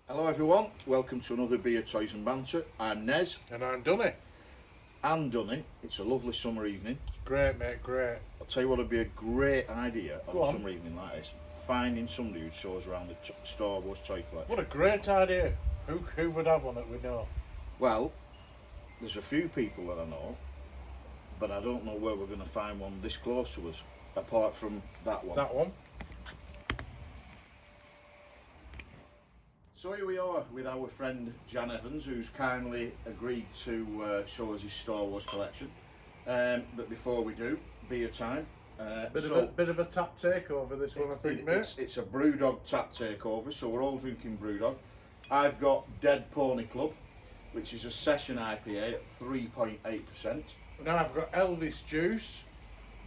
Hello everyone, welcome to another Beer, Toys and Banter. I'm Nez. And I'm Dunny. And Dunny. It's a lovely summer evening. Great, mate, great. I'll tell you what would be a great idea on Go a on. summer evening like this. Finding somebody who shows around the Star Wars toy collection. What a great idea. Who would have one that we know? Well, there's a few people that I know, but I don't know where we're going to find one this close to us, apart from that one. That one? So here we are with our friend Jan Evans, who's kindly agreed to show us his Star Wars collection. But before we do, beer time. Bit of a tap takeover this one, I think, mate. It's a Brewdog tap takeover, so we're all drinking Brewdog. I've got Dead Pony Club, which is a session IPA at 3.8%. Now I've got Elvis Juice,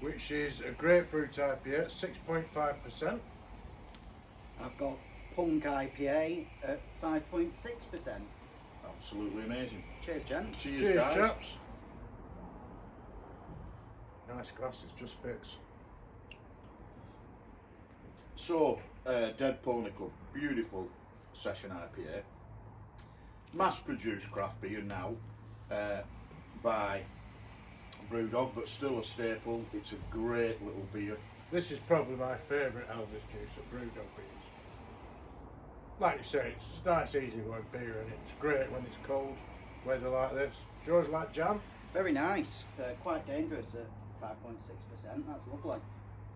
which is a grapefruit IPA at 6.5%. I've got Punk IPA at 5.6%. Absolutely amazing. Cheers, Jen. Cheers guys. chaps. Nice glasses, just fits. So, Dead Pony Club, beautiful session IPA. Mass-produced craft beer now by Brewdog, but still a staple. It's a great little beer. This is probably my favourite Elvis Juice at Brewdog beers. Like you say, it's nice, easy going beer, and it's great when it's cold, weather like this. Yours like jam? Very nice. Quite dangerous at 5.6%. That's lovely.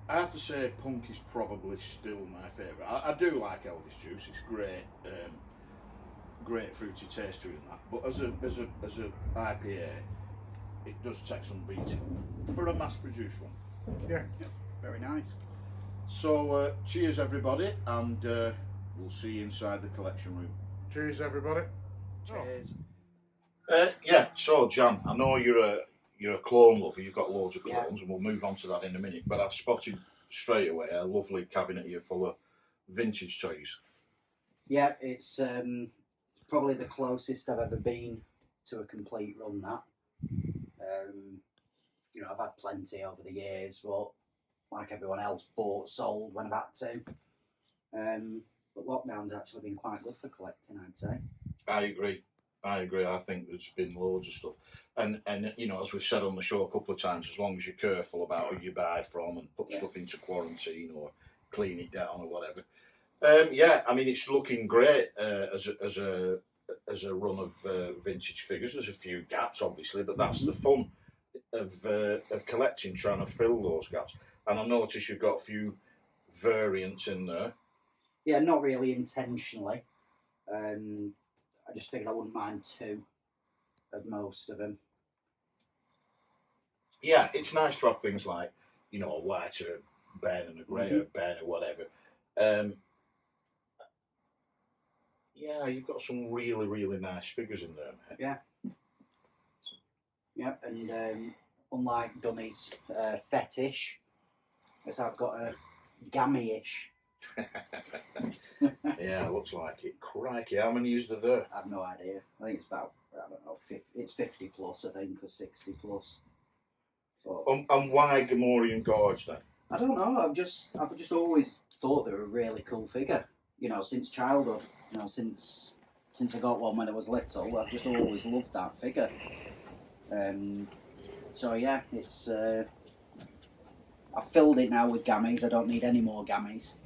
I have to say, Punk is probably still my favourite. I do like Elvis Juice. It's great, great fruity taste to it and that. But as a IPA, it does take some beating for a mass-produced one. Yeah. Very nice. So cheers everybody, and we'll see you inside the collection room. Cheers, everybody. Cheers. Yeah. So Jan, I know you're a clone lover. You've got loads of clones, and we'll move on to that in a minute. But I've spotted straight away a lovely cabinet here full of vintage toys. Yeah, it's probably the closest I've ever been to a complete run. That. I've had plenty over the years, but like everyone else, bought, sold when I've had to. But lockdown's actually been quite good for collecting, I'd say. I agree. I think there's been loads of stuff, and as we've said on the show a couple of times, as long as you're careful about who you buy from and put stuff into quarantine or clean it down or whatever. I mean it's looking great as a run of vintage figures. There's a few gaps obviously, but that's the fun of collecting, trying to fill those gaps. And I notice you've got a few variants in there. Yeah, not really intentionally. I just figured I wouldn't mind two of most of them. Yeah, it's nice to have things like, a whiter Ben and a greyer Ben or whatever. You've got some really, really nice figures in there, mate. Yeah. Yeah, and unlike Dunny's fetish, as I've got a gammy-ish. Yeah, looks like it. Crikey, how many is there? I have no idea. I think it's about, I don't know, it's 50 plus, I think, or 60 plus. But, And why Gamorrean Gorge then? I don't know. I've just always thought they were a really cool figure. Since childhood. Since I got one when I was little, I've just always loved that figure. So yeah, it's. I've filled it now with gammies. I don't need any more gammies.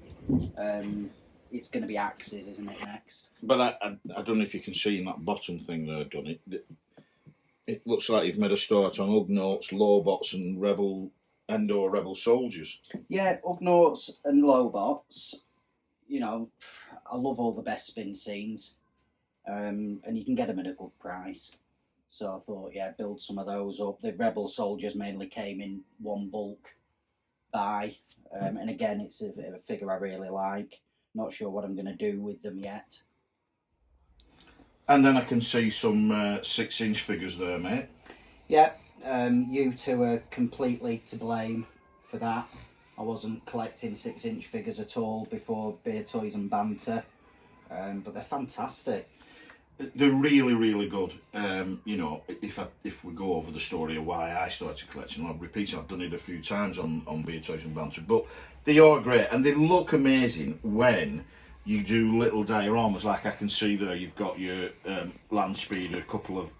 It's going to be axes, isn't it, next? But I don't know if you can see in that bottom thing there, Donny. It looks like you've made a start on Ugnaughts, Lowbots and Endor Rebel Soldiers. Yeah, Ugnaughts and Lowbots. I love all the best spin scenes. And you can get them at a good price. So I thought, build some of those up. The Rebel Soldiers mainly came in one bulk buy. And again, it's a figure I really like. Not sure what I'm going to do with them yet. And then I can see some 6-inch figures there, mate. Yeah, you two are completely to blame for that. I wasn't collecting 6-inch figures at all before Beer, Toys and Banter. But they're fantastic. They're really, really good. If we go over the story of why I started collecting, I'll repeat it, I've done it a few times on Beer, Toys and Banter, but they are great and they look amazing when you do little dioramas, like I can see there. You've got your land speeder, a couple of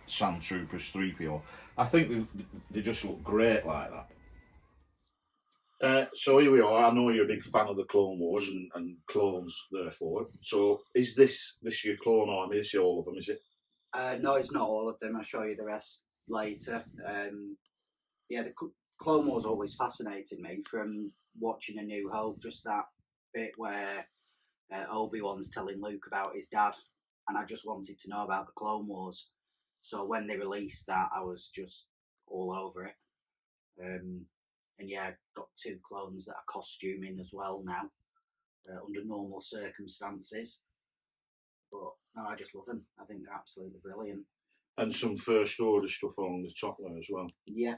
sand troopers, 3PO. I think they just look great like that. So here we are. I know you're a big fan of the Clone Wars and clones, therefore. So is this your clone army? Is it all of them? Is it? No, it's not all of them. I'll show you the rest later. Yeah, the Clone Wars always fascinated me from watching A New Hope. Just that bit where Obi-Wan's telling Luke about his dad, and I just wanted to know about the Clone Wars. So when they released that, I was just all over it. And yeah, got 2 clones that are costuming as well now, under normal circumstances. But no, I just love them. I think they're absolutely brilliant. And some first order stuff on the top there as well. Yeah,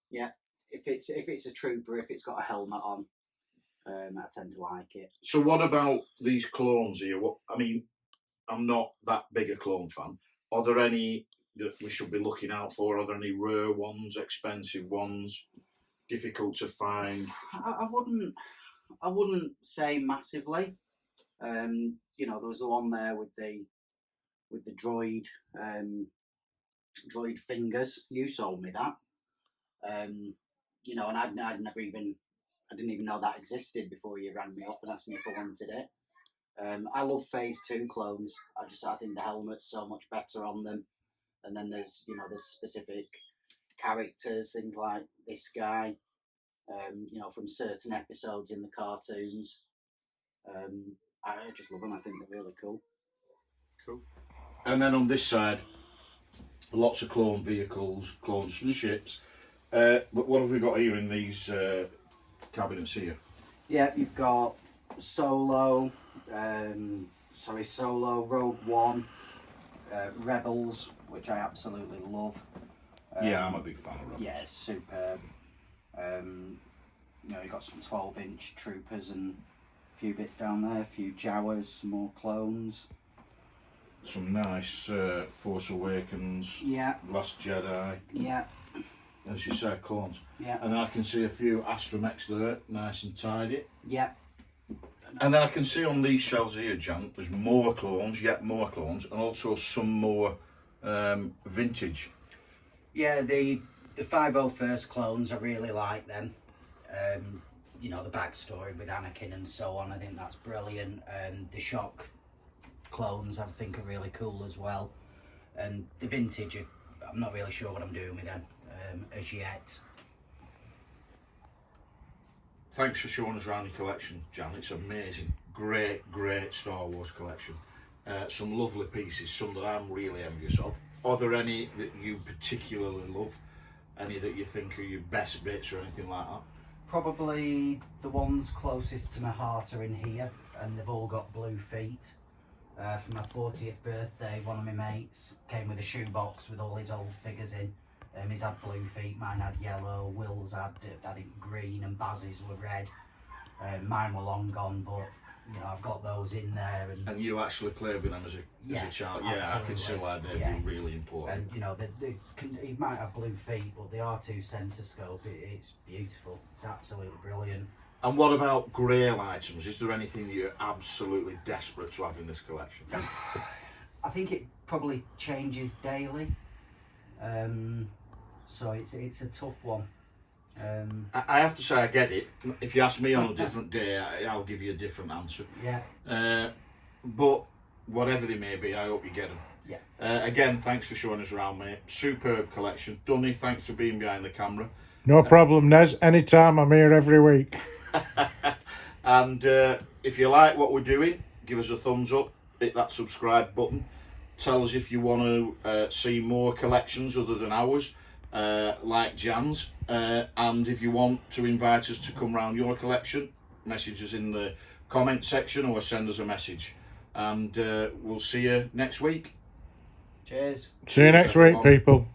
yeah. If it's a trooper, if it's got a helmet on, I tend to like it. So what about these clones here? I mean, I'm not that big a clone fan. Are there any that we should be looking out for? Are there any rare ones, expensive ones, difficult to find? I wouldn't say massively. You know, there was the one there with the droid droid fingers. You sold me that. You know, and I didn't even know that existed before you rang me up and asked me if I wanted it. I love Phase 2 clones. I think the helmet's so much better on them. And then there's specific characters, things like this guy, you know, from certain episodes in the cartoons. I just love them. I think they're really cool. Cool. And then on this side, lots of clone vehicles, clone ships. But what have we got here in these cabinets here? Yeah, you've got Solo, Rogue One, Rebels, which I absolutely love. Yeah, I'm a big fan of Rebels. Yeah, it's superb. You know, you've got some 12-inch troopers and a few bits down there, a few Jawas, some more clones. Some nice Force Awakens, Yeah. Last Jedi. Yeah. As you said, clones. Yeah. And then I can see a few astromechs there, nice and tidy. Yeah. And then I can see on these shelves here, Jan, there's more clones, yet more clones, and also some more vintage. Yeah, the 501st clones, I really like them. You know, the backstory with Anakin and so on, I think that's brilliant. The Shock clones, I think, are really cool as well. And the vintage, I'm not really sure what I'm doing with them as yet. Thanks for showing us around your collection, Jan. It's amazing. Great Star Wars collection. Some lovely pieces, some that I'm really envious of. Are there any that you particularly love? Any that you think are your best bits or anything like that? Probably the ones closest to my heart are in here, and they've all got blue feet. For my 40th birthday, one of my mates came with a shoebox with all his old figures in. He's had blue feet, mine had yellow, Will's had it green, and Baz's were red. Mine were long gone, but you know, I've got those in there. And you actually played with them as a child? Yeah, absolutely. I can see why they'd be really important. And you know, he might have blue feet, but the R2 sensor scope, it's beautiful. It's absolutely brilliant. And what about grail items? Is there anything that you're absolutely desperate to have in this collection? I think it probably changes daily. So it's a tough one. I have to say I get it. If you ask me on a different day, I'll give you a different answer. Yeah. But whatever they may be, I hope you get them. Yeah. Again, thanks for showing us around, mate. Superb collection. Dunny, thanks for being behind the camera. No problem, Nez. Anytime, I'm here every week. And if you like what we're doing, give us a thumbs up, hit that subscribe button. Tell us if you want to see more collections other than ours, like Jan's. And if you want to invite us to come round your collection, message us in the comment section or send us a message. And we'll see you next week. Cheers. See you next week, people.